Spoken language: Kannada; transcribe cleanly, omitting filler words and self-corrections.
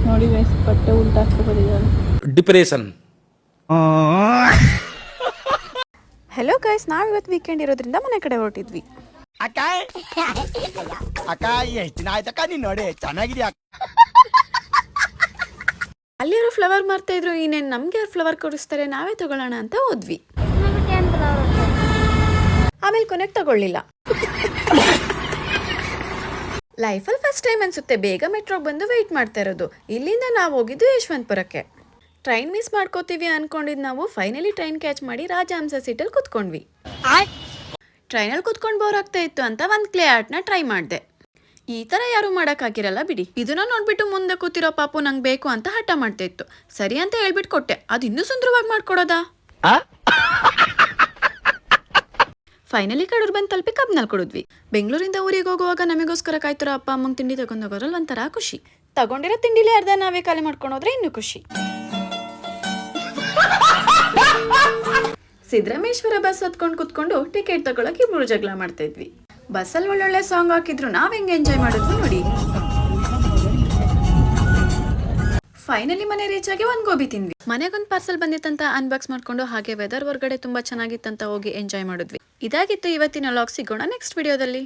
ನೋಡಿ ಗೈಸ್ ಬಟ್ಟೆ ಉಲ್ಟಾ ಹಾಕ್ಕೊಂಡಿದ್ದಾರೆ. ಡಿಪ್ರೆಷನ್. ಹೆಲೋ ಗೈಸ್, ನಾವಿವತ್ತು ವೀಕೆಂಡ್ ಇರೋದ್ರಿಂದ ಮನೆ ಕಡೆ ಹೊರಟಿದ್ವಿ. ಅಕ್ಕ ಅಕ್ಕ ಎಷ್ಟು ದಿನ ಆಯ್ತಕ್ಕ ನೀನ್ ನೋಡಿ ಚೆನ್ನಾಗಿದ್ಯಾ. ಅಲ್ಲಿ ಯಾರು ಫ್ಲವರ್ ಮಾರ್ತಾ ಇದ್ರು, ಇನ್ನೇನು ನಮ್ಗೆ ಯಾರು ಫ್ಲವರ್ ಕೊಡಿಸ್ತಾರೆ, ನಾವೇ ತಗೊಳ್ಳೋಣ ಅಂತ ಹೋದ್ವಿ. ಆಮೇಲೆ ಕೊನೆಗೆ ತಗೊಳ್ಳಿಲ್ಲ. ಲೈಫಲ್ಲಿ ಫಸ್ಟ್ ಟೈಮ್ ಅನ್ಸುತ್ತೆ ಬೇಗ ಮೆಟ್ರೋಗೆ ಬಂದು ವೆಯ್ಟ್ ಮಾಡ್ತಾ ಇರೋದು. ಇಲ್ಲಿಂದ ನಾವು ಹೋಗಿದ್ದು ಯಶವಂತಪುರಕ್ಕೆ. ಟ್ರೈನ್ ಮಿಸ್ ಮಾಡ್ಕೋತೀವಿ ಅನ್ಕೊಂಡಿದ್ದು ನಾವು ಫೈನಲಿ ಟ್ರೈನ್ ಕ್ಯಾಚ್ ಮಾಡಿ ರಾಜಹಂಸ ಸೀಟಲ್ಲಿ ಕುತ್ಕೊಂಡ್ವಿ. ಟ್ರೈನಲ್ಲಿ ಕುತ್ಕೊಂಡು ಬೋರ್ ಆಗ್ತಾ ಇತ್ತು ಅಂತ ಒಂದು ಕ್ಲೇ ಆರ್ಟ್ನ ಟ್ರೈ ಮಾಡಿದೆ. ಈ ಥರ ಯಾರು ಮಾಡೋಕ್ಕಾಗಿರಲ್ಲ ಬಿಡಿ. ಇದನ್ನ ನೋಡ್ಬಿಟ್ಟು ಮುಂದೆ ಕೂತಿರೋ ಪಾಪು ನಂಗೆ ಬೇಕು ಅಂತ ಹಠ ಮಾಡ್ತಾ ಇತ್ತು. ಸರಿ ಅಂತ ಹೇಳ್ಬಿಟ್ಟು ಕೊಟ್ಟೆ. ಅದು ಇನ್ನೂ ಸುಂದರವಾಗಿ ಮಾಡ್ಕೊಡೋದಾ. ಫೈನಲಿ ಕಡೂರು ಬಂದು ತಲುಪಿ ಕಬ್ನಲ್ಲಿ ಕೊಡಿದ್ವಿ. ಬೆಂಗಳೂರಿಂದ ಊರಿಗೆ ಹೋಗುವಾಗ ನಮಗೋಸ್ಕರ ಕಾಯ್ತಿರೋ ಅಪ್ಪ ಅಮ್ಮಂಗೆ ತಿಂಡಿ ತಗೊಂಡೋಗೋರಲ್ಲಿ ಒಂಥರ ಖುಷಿ. ತಗೊಂಡಿರೋ ತಿಂಡಿಲಿ ಅರ್ಧ ನಾವೇ ಖಾಲಿ ಮಾಡ್ಕೊಂಡೋದ್ರೆ ಇನ್ನೂ ಖುಷಿ. ಸಿದ್ದರಾಮೇಶ್ವರ ಬಸ್ ಹತ್ಕೊಂಡು ಕುತ್ಕೊಂಡು ಟಿಕೆಟ್ ತಗೊಳಕ್ ಇಬ್ರು ಜಗಳ ಮಾಡ್ತಾ ಇದ್ವಿ. ಬಸ್ಸಲ್ಲಿ ಒಳ್ಳೊಳ್ಳೆ ಸಾಂಗ್ ಹಾಕಿದ್ರು, ನಾವ್ ಹೆಂಗೆ ಎಂಜಾಯ್ ಮಾಡಿದ್ವಿ ನೋಡಿ. ಫೈನಲಿ ಮನೆ ರೀಚ್ ಆಗಿ ಒಂದು ಗೋಬಿ ತಿಂದ್ವಿ. ಮನೆಗೊಂದು ಪಾರ್ಸಲ್ ಬಂದಿತ್ತಂತ ಅನ್ಬಾಕ್ಸ್ ಮಾಡ್ಕೊಂಡು ಹಾಗೆ ವೆದರ್ ಹೊರಗಡೆ ತುಂಬಾ ಚೆನ್ನಾಗಿತ್ತಂತ ಹೋಗಿ ಎಂಜಾಯ್ ಮಾಡಿದ್ವಿ. ಇದಾಗಿತ್ತು ಇವತ್ತಿನ ವ್ಲಾಗ್. ಸಿಗೋಣ ನೆಕ್ಸ್ಟ್ ವಿಡಿಯೋದಲ್ಲಿ.